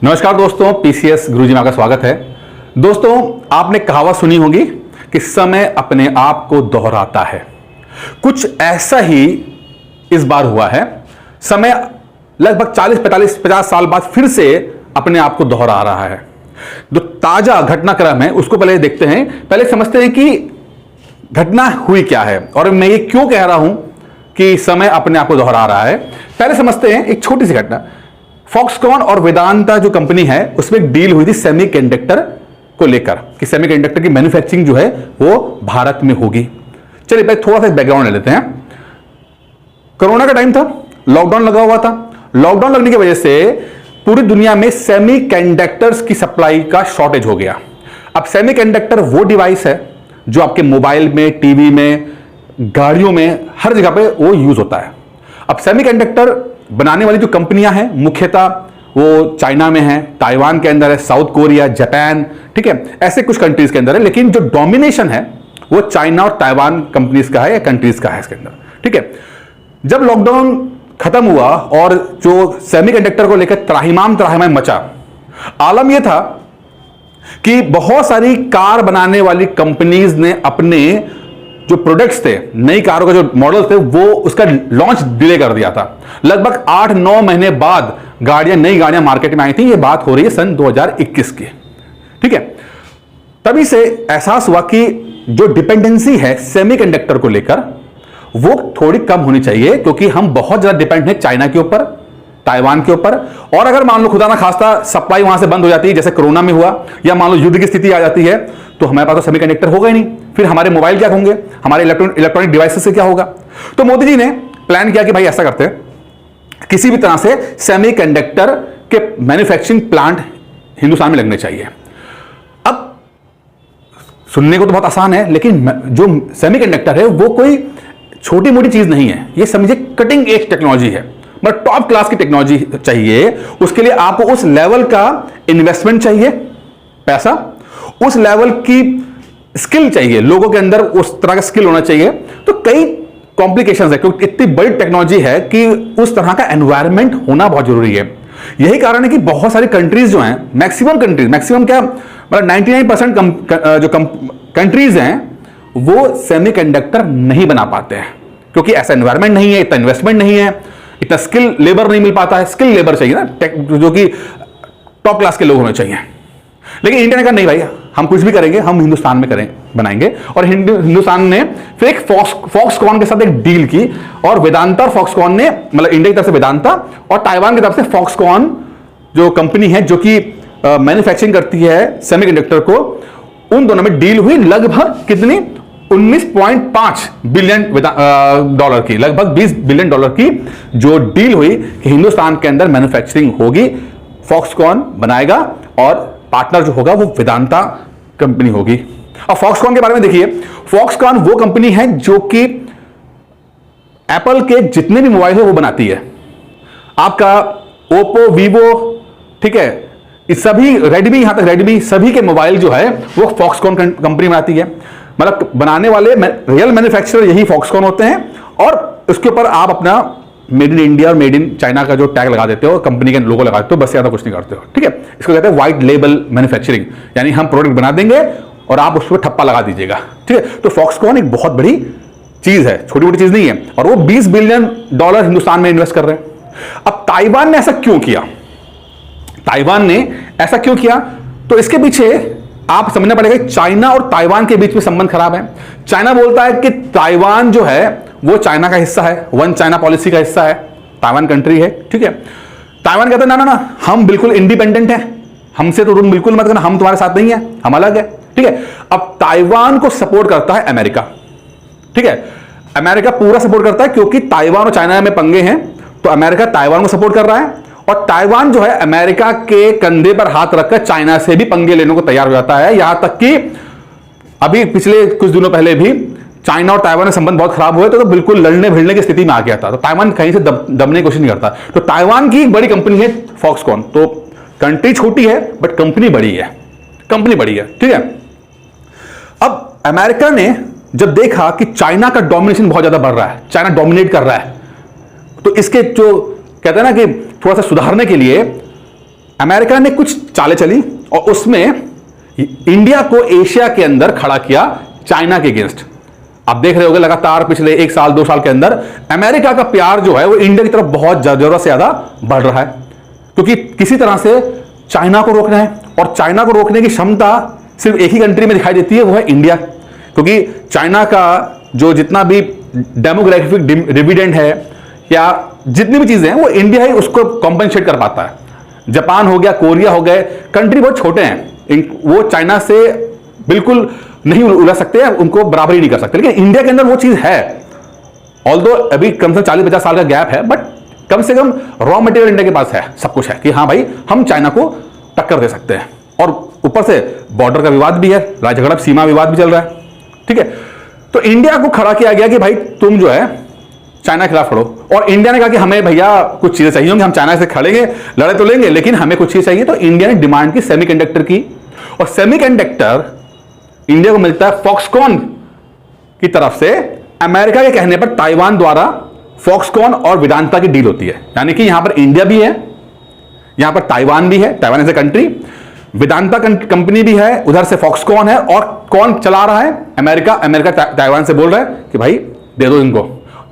नमस्कार दोस्तों, पीसीएस गुरुजी में आपका स्वागत है। दोस्तों, आपने कहावत सुनी होगी कि समय अपने आप को दोहराता है। कुछ ऐसा ही इस बार हुआ है। समय लगभग 40, 45, 50 साल बाद फिर से अपने आप को दोहरा रहा है। जो ताजा घटनाक्रम है उसको पहले देखते हैं। पहले समझते हैं कि घटना हुई क्या है और मैं ये क्यों कह रहा हूं कि समय अपने आप को दोहरा रहा है। पहले समझते हैं एक छोटी सी घटना। फॉक्सकॉन और वेदांता जो कंपनी है उसमें एक डील हुई थी सेमीकंडक्टर को लेकर कि सेमीकंडक्टर की मैन्युफैक्चरिंग जो है वो भारत में होगी। चलिए पहले थोड़ा सा बैकग्राउंड ले लेते हैं। कोरोना का टाइम था, लॉकडाउन लगा हुआ था। लॉकडाउन लगने की वजह से पूरी दुनिया में सेमीकंडक्टर्स की सप्लाई का शॉर्टेज हो गया। अब सेमीकंडक्टर वो डिवाइस है जो आपके मोबाइल में, टीवी में, गाड़ियों में, हर जगह पे वो यूज होता है। अब सेमीकंडक्टर बनाने वाली जो कंपनियां हैं मुख्यतः वो चाइना में है, ताइवान के अंदर है, साउथ कोरिया, जापान, ठीक है, ऐसे कुछ कंट्रीज के अंदर है। लेकिन जो डोमिनेशन है वो चाइना और ताइवान कंपनीज का है या कंट्रीज का है इसके अंदर, ठीक है। जब लॉकडाउन खत्म हुआ और जो सेमीकंडक्टर को लेकर त्राहिमाम मचा, आलम यह था कि बहुत सारी कार बनाने वाली कंपनीज ने अपने जो प्रोडक्ट्स थे, नई कारों का जो मॉडल थे, वो उसका लॉन्च डिले कर दिया था। लगभग 8-9 महीने बाद नई गाड़ियां मार्केट में आई थी। ये बात हो रही है सन 2021 की, ठीक है। तभी से एहसास हुआ कि जो डिपेंडेंसी है सेमीकंडक्टर को लेकर वो थोड़ी कम होनी चाहिए, क्योंकि हम बहुत ज्यादा डिपेंड हैं चाइना के ऊपर, ताइवान के ऊपर। और अगर मान लो खुदा ना खास्ता सप्लाई वहां से बंद हो जाती है, जैसे कोरोना में हुआ, या मान लो युद्ध की स्थिति आ जाती है, तो हमारे पास तो सेमीकंडक्टर होगा ही नहीं। फिर हमारे मोबाइल क्या होंगे, हमारे इलेक्ट्रॉनिक डिवाइसेस से क्या होगा। तो मोदी जी ने प्लान किया कि भाई ऐसा करते हैं, किसी भी तरह से सेमीकंडक्टर के मैन्युफैक्चरिंग प्लांट हिंदुस्तान में लगने चाहिए। अब सुनने को तो बहुत आसान है, लेकिन जो सेमीकंडक्टर है वो कोई छोटी मोटी चीज नहीं है। ये समझिए कटिंग एज टेक्नोलॉजी है, मतलब टॉप क्लास की टेक्नोलॉजी चाहिए। उसके लिए आपको उस लेवल का इन्वेस्टमेंट चाहिए, पैसा, उस लेवल की स्किल चाहिए, लोगों के अंदर उस तरह का स्किल होना चाहिए। तो कई कॉम्प्लिकेशंस है, क्योंकि इतनी बड़ी टेक्नोलॉजी है कि उस तरह का एनवायरनमेंट होना बहुत जरूरी है। यही कारण है कि बहुत सारी कंट्रीज जो हैं, मैक्सिमम क्या, मतलब 99% जो कंट्रीज हैं वो सेमीकंडक्टर नहीं बना पाते हैं, क्योंकि ऐसा एनवायरनमेंट नहीं है, इतना इन्वेस्टमेंट नहीं है, इतना स्किल लेबर नहीं मिल पाता है। स्किल लेबर चाहिए ना, जो कि टॉप क्लास के लोग होने चाहिए। लेकिन इंडिया ने कहा नहीं भाई, हम कुछ भी करेंगे, हम हिंदुस्तान में बनाएंगे। और हिंदुस्तान ने फिर एक फॉक्सकॉन के साथ एक डील की, और वेदांता और फॉक्सकॉन ने, मतलब इंडिया की तरफ से वेदांता और ताइवान की तरफ से फॉक्सकॉन जो कंपनी है जो कि मैन्युफैक्चरिंग करती है सेमीकंडक्टर को, उन दोनों में डील हुई। लगभग कितनी, 19.5 बिलियन डॉलर की, लगभग 20 बिलियन डॉलर की जो डील हुई कि हिंदुस्तान के अंदर मैन्युफैक्चरिंग होगी, फॉक्सकॉन बनाएगा और पार्टनर जो होगा वो वेदांता कंपनी होगी। और फॉक्सकॉन के बारे में देखिए, फॉक्सकॉन वो कंपनी है जो कि एप्पल के जितने भी मोबाइल है वो बनाती है। आपका ओप्पो, वीवो, ठीक है, इस सभी, रेडमी, यहां तक रेडमी, सभी के मोबाइल जो है वो फॉक्सकॉन कंपनी बनाती है। मतलब बनाने वाले रियल मैन्युफैक्चरर यही फॉक्सकॉन होते हैं, और उसके ऊपर आप अपना मेड इन इंडिया और मेड इन चाइना का जो टैग लगा देते हो, कंपनी के लोगो लगा देते हो, बस ज्यादा कुछ नहीं करते हो, ठीक है। इसको कहते हैं व्हाइट लेबल मैन्युफैक्चरिंग, यानी हम प्रोडक्ट बना देंगे और आप उस पर ठप्पा लगा दीजिएगा, ठीक है। तो फॉक्सकॉन एक बहुत बड़ी चीज है, छोटी मोटी चीज नहीं है, और वो 20 बिलियन डॉलर हिंदुस्तान में इन्वेस्ट कर रहे हैं। अब ताइवान ने ऐसा क्यों किया, तो इसके पीछे आप समझना पड़ेगा, चाइना और ताइवान के बीच में संबंध खराब है। चाइना बोलता है कि ताइवान जो है वो चाइना का हिस्सा है, वन चाइना पॉलिसी का हिस्सा है, ताइवान कंट्री है, ठीक है। ताइवान कहता है ना, हम बिल्कुल इंडिपेंडेंट हैं, हमसे तो तुम बिल्कुल मत करना, हम तुम्हारे साथ नहीं है, हम अलग है, ठीक है। अब ताइवान को सपोर्ट करता है अमेरिका, ठीक है। अमेरिका पूरा सपोर्ट करता है, क्योंकि ताइवान और चाइना में पंगे हैं, तो अमेरिका ताइवान को सपोर्ट कर रहा है, और ताइवान जो है अमेरिका के कंधे पर हाथ रखकर चाइना से भी पंगे लेने को तैयार हो जाता है। यहां तक कि अभी पिछले कुछ दिनों पहले भी चाइना और ताइवान के संबंध बहुत खराब हुए, तो बिल्कुल लड़ने भिड़ने की स्थिति में आ गया था। तो ताइवान कहीं से दबने की कोशिश नहीं करता। तो ताइवान की एक बड़ी कंपनी है फॉक्सकॉन। तो कंट्री छोटी है बट कंपनी बड़ी है, ठीक है। अब अमेरिका ने जब देखा कि चाइना का डोमिनेशन बहुत ज्यादा बढ़ रहा है, चाइना डोमिनेट कर रहा है, तो इसके जो कहते हैं ना कि थोड़ा सा सुधारने के लिए अमेरिका ने कुछ चालें चली और उसमें इंडिया को एशिया के अंदर खड़ा किया चाइना के अगेंस्ट। आप देख रहे होंगे लगातार पिछले 1 साल 2 साल के अंदर अमेरिका का प्यार जो है वो इंडिया की तरफ बहुत जरूरत से ज्यादा बढ़ रहा है, क्योंकि किसी तरह से चाइना को रोकना है। और चाइना को रोकने की क्षमता सिर्फ एक ही कंट्री में दिखाई देती है, वो है इंडिया। क्योंकि चाइना का जो जितना भी डेमोग्राफिक डिविडेंड है या जितनी भी चीजें हैं वो इंडिया ही उसको कॉम्पनसेट कर पाता है। जापान हो गया, कोरिया हो गए, कंट्री बहुत छोटे हैं, वो चाइना से बिल्कुल नहीं उलझ सकते हैं, उनको बराबरी नहीं कर सकते। लेकिन इंडिया के अंदर वो चीज है, ऑल्दो अभी कम से कम 40-50 साल का गैप है, बट कम से कम रॉ मटेरियल इंडिया के पास है, सब कुछ है कि हाँ भाई हम चाइना को टक्कर दे सकते हैं। और ऊपर से बॉर्डर का विवाद भी है, राज्य झगड़ा सीमा विवाद भी चल रहा है, ठीक है। तो इंडिया को खड़ा किया गया कि भाई तुम जो है चाइना के खिलाफ खड़ो। और इंडिया ने कहा कि हमें भैया कुछ चीजें चाहिए होंगी, हम चाइना से खड़ेंगे, लड़े तो लेंगे, लेकिन हमें कुछ चीज चाहिए। तो इंडिया ने डिमांड की सेमीकंडक्टर की, और सेमीकंडक्टर इंडिया को मिलता है फॉक्सकॉन की तरफ से। अमेरिका के कहने पर ताइवान द्वारा फॉक्सकॉन और वेदांता की डील होती है, यानी कि यहां पर इंडिया भी है, यहां पर ताइवान भी है, Taiwan as a country, Vedanta company भी है, उधर से फॉक्सकॉन है, और कौन चला रहा है? अमेरिका। अमेरिका ताइवान से बोल रहा है कि भाई दे दो इनको।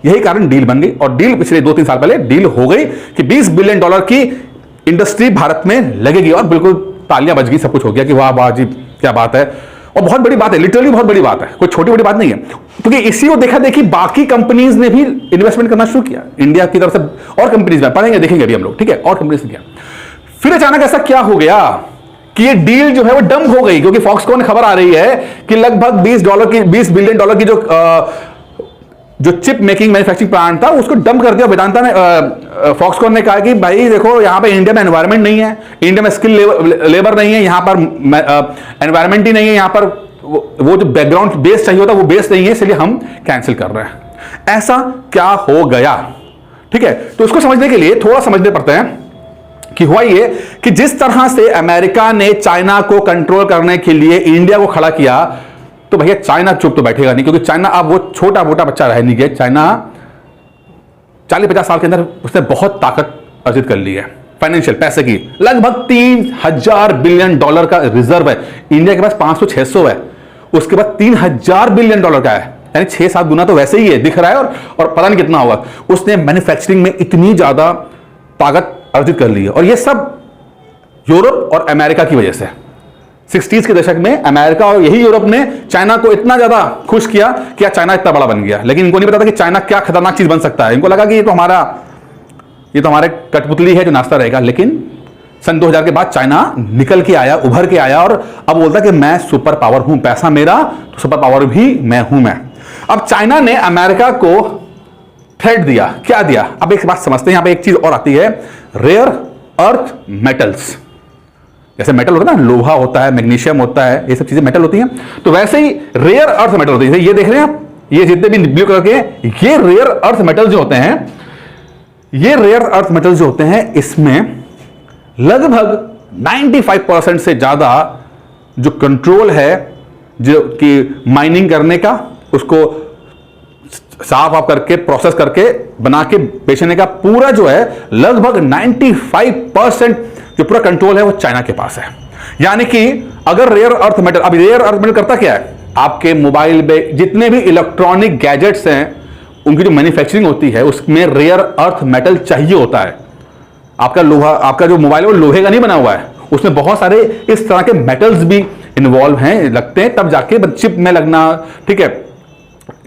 यही कारण डील बन गई, और डील पिछले 2-3 साल पहले डील हो गई कि $20 बिलियन की इंडस्ट्री भारत में लगेगी, और बिल्कुल तालियां बज गई, सब कुछ हो गया कि वाह वाह जी क्या बात है। और बहुत बड़ी बात है, लिटरली बहुत बड़ी बात है, कोई छोटी बड़ी बात नहीं है, क्योंकि इसी को देखा देखी बाकी कंपनीज ने भी इन्वेस्टमेंट करना शुरू किया इंडिया की तरफ से। और कंपनीज में पढ़ेंगे देखेंगे अभी हम लोग, ठीक है, और कंपनीज ने किया। फिर अचानक ऐसा क्या हो गया कि ये डील जो है वो डंप हो गई, क्योंकि फॉक्सकॉन ने खबर आ रही है कि लगभग $20 बिलियन की जो चिप मेकिंग मैन्युफैक्चरिंग प्लांट था उसको डंप कर दिया वेदांता ने। फॉक्सकॉन ने कहा कि भाई देखो यहां पे इंडिया में एनवायरनमेंट नहीं है, इंडिया में स्किल लेबर नहीं है, यहां पर एनवायरनमेंट ही नहीं है, यहां पर वो जो बैकग्राउंड बेस चाहिए होता वो बेस नहीं है, इसलिए हम कैंसिल कर रहे हैं। ऐसा क्या हो गया, ठीक है। तो उसको समझने के लिए थोड़ा समझने पड़ते हैं कि हुआ ये कि जिस तरह से अमेरिका ने चाइना को कंट्रोल करने के लिए इंडिया को खड़ा किया, तो भैया चाइना चुप तो बैठेगा नहीं, क्योंकि चाइना अब वो छोटा मोटा बच्चा रह नहीं गया। चाइना 40-50 साल के अंदर उसने बहुत ताकत अर्जित कर ली है, फाइनेंशियल पैसे की। लगभग $3000 बिलियन का रिजर्व है, इंडिया के पास 500-600 है, उसके बाद $3000 बिलियन का है, यानी 6-7 गुना तो वैसे ही है, दिख रहा है, और पता नहीं कितना होगा। उसने मैन्युफैक्चरिंग में इतनी ज्यादा ताकत अर्जित कर ली है, और ये सब यूरोप और अमेरिका की वजह से। 60s के दशक में अमेरिका और यही यूरोप ने चाइना को इतना ज्यादा खुश किया कि चाइना इतना बड़ा बन गया, लेकिन इनको नहीं पता था कि चाइना क्या खतरनाक चीज बन सकता है। इनको लगा कि ये तो हमारे कठपुतली है जो नाचता रहेगा। लेकिन सन 2000 के बाद चाइना निकल के आया, उभर के आया, और अब बोलता कि मैं सुपर पावर हूं, पैसा मेरा तो सुपर पावर भी मैं हूं मैं। अब चाइना ने अमेरिका को थ्रेट दिया, क्या दिया? अब एक बात समझते हैं, यहां पे एक चीज और आती है, रेयर अर्थ मेटल्स। जैसे मेटल होता है ना, लोहा होता है, मैग्नीशियम होता है, ये सब चीजें मेटल होती हैं, तो वैसे ही रेयर अर्थ मेटल होती है। ये देख रहे हैं आप, ये जितने भी ब्लू कलर के, ये रेयर अर्थ मेटल जो होते हैं, ये रेयर अर्थ मेटल जो होते हैं, इसमें लगभग 95% से ज्यादा जो कंट्रोल है, जो कि माइनिंग करने का, उसको साफ आप करके प्रोसेस करके बना के बेचने का पूरा जो है लगभग 95% जो पूरा कंट्रोल है वो चाइना के पास है। यानी कि अगर रेयर अर्थ मेटल, अब रेयर अर्थ मेटल करता क्या है? आपके मोबाइल में जितने भी इलेक्ट्रॉनिक गैजेट्स हैं, उनकी जो मैन्युफैक्चरिंग होती है उसमें रेयर अर्थ मेटल चाहिए होता है। आपका लोहा, आपका जो मोबाइल है वो लोहे का नहीं बना हुआ है, उसमें बहुत सारे इस तरह के मेटल्स भी इन्वॉल्व हैं, लगते हैं, तब जाके चिप में लगना, ठीक है,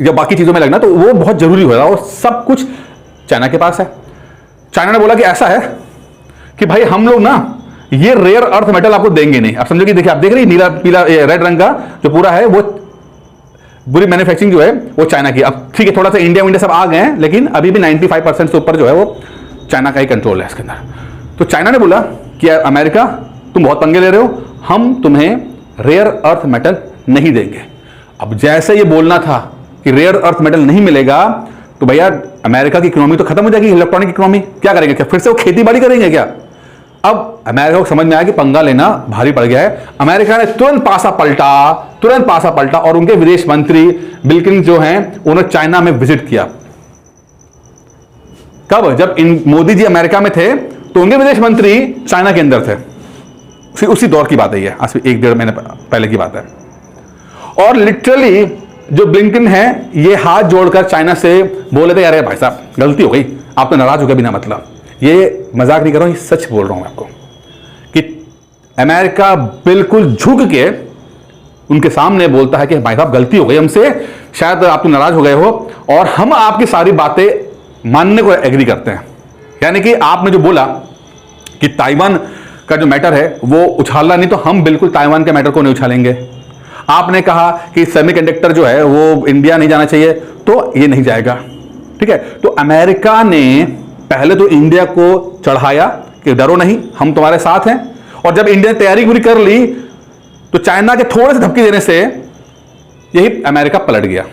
या बाकी चीजों में लगना, तो वो बहुत जरूरी होगा, और सब कुछ चाइना के पास है। चाइना ने बोला कि ऐसा है कि भाई हम लोग ना ये रेयर अर्थ मेटल आपको देंगे नहीं। आप समझो कि देखिए, आप देख रहे हैं नीला पीला रेड रंग का जो पूरा है, वो पूरी मैन्युफैक्चरिंग जो है वो चाइना की। अब ठीक है, थोड़ा सा इंडिया सब आ गए हैं, लेकिन अभी भी 95% से ऊपर जो है वो चाइना का ही कंट्रोल है इसके अंदर। तो चाइना ने बोला कि अमेरिका तुम बहुत पंगे ले रहे हो, हम तुम्हें रेयर अर्थ मेटल नहीं देंगे। अब जैसे ये बोलना था कि रेयर अर्थ मेटल नहीं मिलेगा, तो भैया अमेरिका की इकोनॉमी तो खत्म हो जाएगी, इलेक्ट्रॉनिक इकोनॉमी। क्या करेंगे? क्या फिर से वो खेती बाड़ी करेंगे क्या? अब अमेरिका को समझ में आया कि पंगा लेना भारी पड़ गया है। अमेरिका ने तुरंत पासा पलटा, और उनके विदेश मंत्री बिल्किन जो हैं उन्होंने चाइना में विजिट किया। कब? जब मोदी जी अमेरिका में थे, तो उनके विदेश मंत्री चाइना के अंदर थे। उसी दौर की बात है, ये आज से 1-1.5 महीने पहले की बात है। और लिटरली जो ब्लिंकन है ये हाथ जोड़कर चाइना से बोले थे, अरे भाई साहब गलती हो गई, आप तो नाराज हो गए बिना मतलब। ये मजाक नहीं कर रहा हूं, ये सच बोल रहा हूं मैं आपको कि अमेरिका बिल्कुल झुक के उनके सामने बोलता है कि भाई साहब गलती हो गई हमसे, शायद आप तो नाराज हो गए हो और हम आपकी सारी बातें मानने को एग्री करते हैं। यानी कि आपने जो बोला कि ताइवान का जो मैटर है वो उछालना नहीं, तो हम बिल्कुल ताइवान के मैटर को नहीं उछालेंगे। आपने कहा कि सेमीकंडक्टर जो है वो इंडिया नहीं जाना चाहिए, तो ये नहीं जाएगा, ठीक है। तो अमेरिका ने पहले तो इंडिया को चढ़ाया कि डरो नहीं, हम तुम्हारे साथ हैं। और जब इंडिया ने तैयारी पूरी कर ली तो चाइना के थोड़े से धमकी देने से यही अमेरिका पलट गया।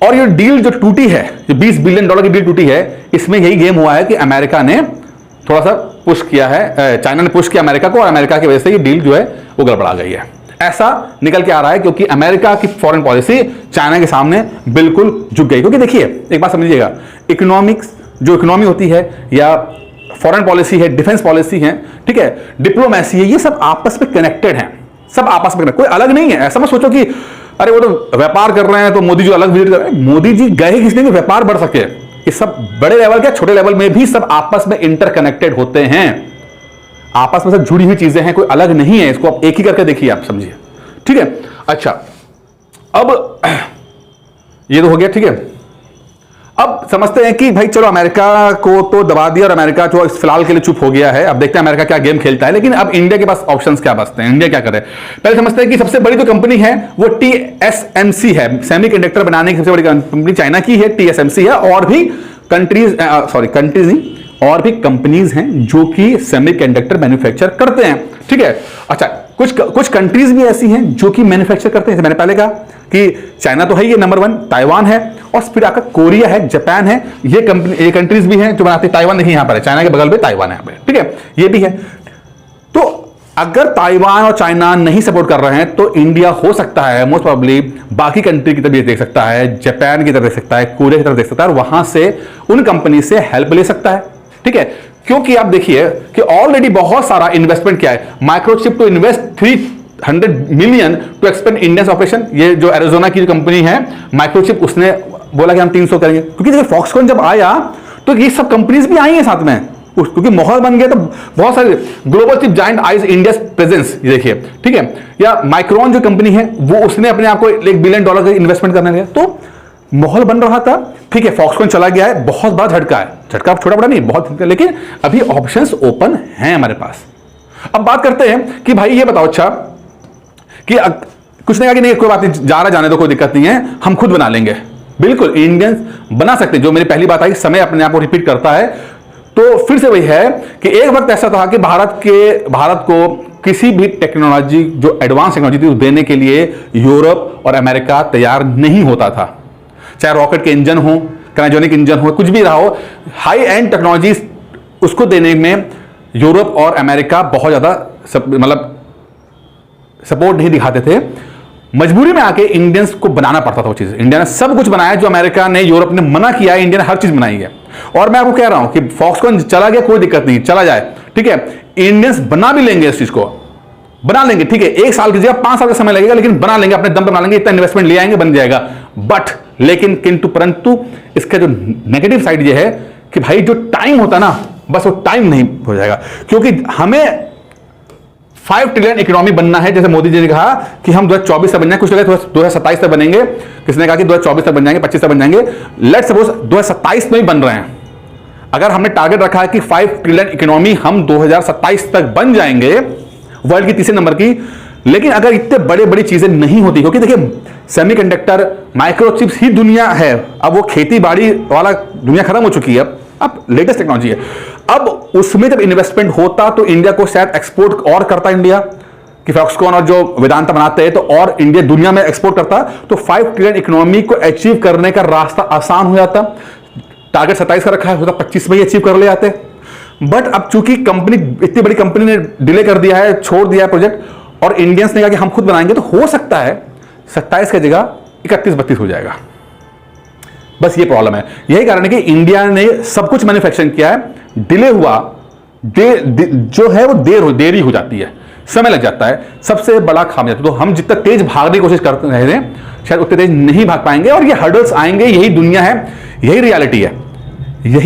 और ये डील जो टूटी है, जो $20 बिलियन की डील टूटी है, इसमें यही गेम हुआ है कि अमेरिका ने थोड़ा सा पुश किया है, चाइना ने पुश किया अमेरिका को, और अमेरिका की वजह से ये डील जो है वो गड़बड़ा गई है। ऐसा निकल के आ रहा है क्योंकि अमेरिका की फॉरेन पॉलिसी चाइना के सामने बिल्कुल झुक गई। क्योंकि देखिए एक बात समझिएगा, इकोनॉमिक्स जो इकोनॉमी होती है या फॉरेन पॉलिसी है, डिफेंस पॉलिसी है, ठीक है, डिप्लोमेसी है, ये सब आपस में कनेक्टेड हैं, सब आपस में कोई अलग नहीं है। ऐसा मत सोचो कि अरे वो तो व्यापार कर रहे हैं तो मोदी जी अलग विजिट कर रहे हैं। मोदी जी गए किस लिए कि व्यापार बढ़ सके। ये सब बड़े लेवल के छोटे लेवल में भी सब आपस में इंटरकनेक्टेड होते हैं, आपस में सब जुड़ी हुई चीजें हैं, कोई अलग नहीं है। इसको आप एक ही करके देखिए, आप समझिए, ठीक है। अच्छा, अब ये तो हो गया, ठीक है। अब समझते हैं कि भाई चलो अमेरिका को तो दबा दिया और अमेरिका जो फिलहाल के लिए चुप हो गया है, अब देखते हैं अमेरिका क्या गेम खेलता है। लेकिन अब इंडिया के पास ऑप्शंस क्या बचते हैं, इंडिया क्या करे। पहले समझते हैं कि सबसे बड़ी जो कंपनी है वो TSMC है, सेमीकंडक्टर बनाने की सबसे बड़ी कंपनी चाइना की है, TSMC है। और भी कंट्रीज नहीं, और भी कंपनीज हैं जो कि सेमीकंडक्टर मैन्युफैक्चर करते हैं, ठीक है। अच्छा, कुछ कंट्रीज भी ऐसी हैं जो कि मैन्युफैक्चर करते हैं। मैंने पहले कहा कि चाइना तो है ये नंबर 1, ताइवान है, और फिर आकर कोरिया है, जापान है, ये कंट्रीज भी हैं जो बनाते हैं। ताइवान देखिए यहां पर है, चाइना के बगल में ताइवान है, ठीक है, ये भी है। तो अगर ताइवान और चाइना नहीं सपोर्ट कर रहे हैं तो इंडिया हो सकता है मोस्ट प्रोबेबली बाकी कंट्री की तरफ देख सकता है, जापान की तरफ देख सकता है, कोरिया की तरफ देख सकता है, और वहां से उन कंपनी से हेल्प ले सकता है, ठीक है। क्योंकि आप देखिए कि ऑलरेडी बहुत सारा इन्वेस्टमेंट किया है, microchip to invest 300 million to expand Indian operation. ये जो एरिजोना की कंपनी है माइक्रोचिप, उसने बोला कि हम 300 करेंगे। क्योंकि देखिए फॉक्सकॉन जब आया तो ये सब कंपनीज भी आई हैं साथ में, क्योंकि माहौल बन गया तो बहुत सारे global chip giant eyes India presence, ये देखिए, ठीक है। या माइक्रोन जो कंपनी है वो उसने अपने आप को $1 बिलियन का इन्वेस्टमेंट करने लगा, तो माहौल बन रहा था, ठीक है। फॉक्सकॉन चला गया है, बहुत बड़ा झटका है, झटका छोटा बड़ा नहीं, बहुत, लेकिन अभी ऑप्शंस ओपन हैं हमारे पास। अब बात करते हैं कि भाई ये बताओ, अच्छा कि कुछ नहीं कहा कि नहीं कोई बात नहीं, जा रहा जाने दो, कोई दिक्कत नहीं है, हम खुद बना लेंगे। बिल्कुल इंडियंस बना सकते हैं। जो मेरी पहली बात आई, समय अपने आप को रिपीट करता है, तो फिर से वही है कि एक वक्त ऐसा था कि भारत को किसी भी टेक्नोलॉजी जो एडवांस टेक्नोलॉजी थी देने के लिए यूरोप और अमेरिका तैयार नहीं होता था। चाहे रॉकेट के इंजन हो, क्रायोजेनिक इंजन हो, कुछ भी रहा हो, हाई एंड टेक्नोलॉजी उसको देने में यूरोप और अमेरिका बहुत ज्यादा मतलब सपोर्ट नहीं दिखाते थे। मजबूरी में आके इंडियंस को बनाना पड़ता था वो चीज। इंडिया ने सब कुछ बनाया जो अमेरिका ने, यूरोप ने मना किया है, इंडिया ने हर चीज बनाई है। और मैं आपको कह रहा हूं कि फॉक्सकॉन चला गया कोई दिक्कत नहीं, चला जाए, ठीक है, इंडियंस बना भी लेंगे, इस चीज को बना लेंगे, ठीक है। 1 साल की जगह 5 साल का समय लगेगा, लेकिन बना लेंगे, अपने दम पर बना लेंगे, इतना इन्वेस्टमेंट ले आएंगे, बन जाएगा। बट लेकिन किंतु परंतु इसका जो नेगेटिव साइड ये है कि भाई जो टाइम होता ना, बस वो टाइम नहीं हो जाएगा। क्योंकि हमें 5 ट्रिलियन इकोनॉमी बनना है, जैसे मोदी जी ने कहा कि हम 2024 तक बन जाएंगे, कुछ लगे 2027 तक बनेंगे, किसने कहा कि 2024 तक बन जाएंगे, 25 तक बन जाएंगे। लेट्स सपोज 2027 में ही बन रहे हैं। अगर हमने टारगेट रखा है कि 5 ट्रिलियन इकोनॉमी हम 2027 तक बन जाएंगे, वर्ल्ड की तीसरे नंबर की, लेकिन अगर इतने बड़े बड़ी चीजें नहीं होती, क्योंकि देखिए सेमीकंडक्टर, माइक्रोचिप्स ही दुनिया है, अब वो खेती बाड़ी वाला दुनिया खत्म हो चुकी है, अब लेटेस्ट टेक्नोलॉजी है। अब उसमें जब इन्वेस्टमेंट होता तो इंडिया को शायद एक्सपोर्ट और करता, इंडिया कि फॉक्सकॉन और जो वेदांता बनाते हैं, तो और इंडिया दुनिया में एक्सपोर्ट करता, तो 5 ट्रिलियन इकोनॉमी को अचीव करने का रास्ता आसान हो जाता। टारगेट 27 का रखा है, होता 25 में ही अचीव कर ले जाते। बट अब चूंकि कंपनी, इतनी बड़ी कंपनी ने डिले कर दिया है, छोड़ दिया है प्रोजेक्ट, और इंडियंस ने कहा कि हम खुद बनाएंगे, तो हो सकता है 27 की जगह 31-32 हो जाएगा। बस ये प्रॉब्लम है। यही कारण है कि इंडिया ने सब कुछ मैन्युफैक्चरिंग किया है, डिले हुआ जो है वो देरी हो जाती है, समय लग जाता है, सबसे बड़ा खामियाजा। तो हम जितना तेज भागने की कोशिश करते रहे थे, शायद उतने तेज नहीं भाग पाएंगे, और ये हर्डल्स आएंगे। यही दुनिया है, यही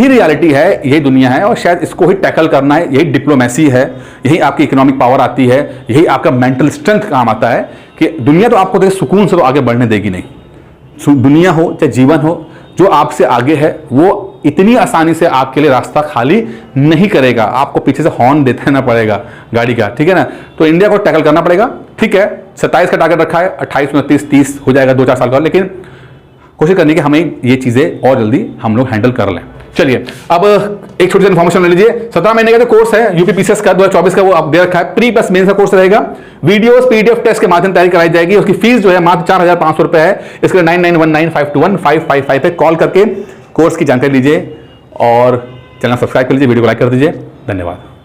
रियलिटी है, यही दुनिया है, और शायद इसको ही टैकल करना है। यही डिप्लोमेसी है, यही आपकी इकोनॉमिक पावर आती है, यही आपका मेंटल स्ट्रेंथ काम आता है कि दुनिया तो आपको देखिए सुकून से तो आगे बढ़ने देगी नहीं। दुनिया हो चाहे जीवन हो, जो आपसे आगे है वो इतनी आसानी से आपके लिए रास्ता खाली नहीं करेगा। आपको पीछे से हॉर्न देते रहना पड़ेगा गाड़ी का, ठीक है ना। तो इंडिया को टैकल करना पड़ेगा। ठीक है, 27 का टारगेट रखा है, 28, 29, 30 हो जाएगा 2-4 साल का, लेकिन कोशिश करनी कि हमें ये चीजें और जल्दी हम लोग हैंडल कर लें। चलिए, अब एक छोटी सी इन्फॉर्मेशन ले लीजिए। 17 महीने का जो कोर्स है यूपीपीसीएस का 2024 का, वो आप दे रखा है। प्री प्लस मेंस का कोर्स रहेगा। वीडियोस पीडीएफ टेस्ट के माध्यम तैयारी कराई जाएगी। उसकी फीस जो है मात्र 4,500 रुपए है। इसके लिए 9919521555 पे कॉल करके कोर्स की जानकारी लीजिए और चैनल सब्सक्राइब कर लीजिए, वीडियो को लाइक कर दीजिए। धन्यवाद।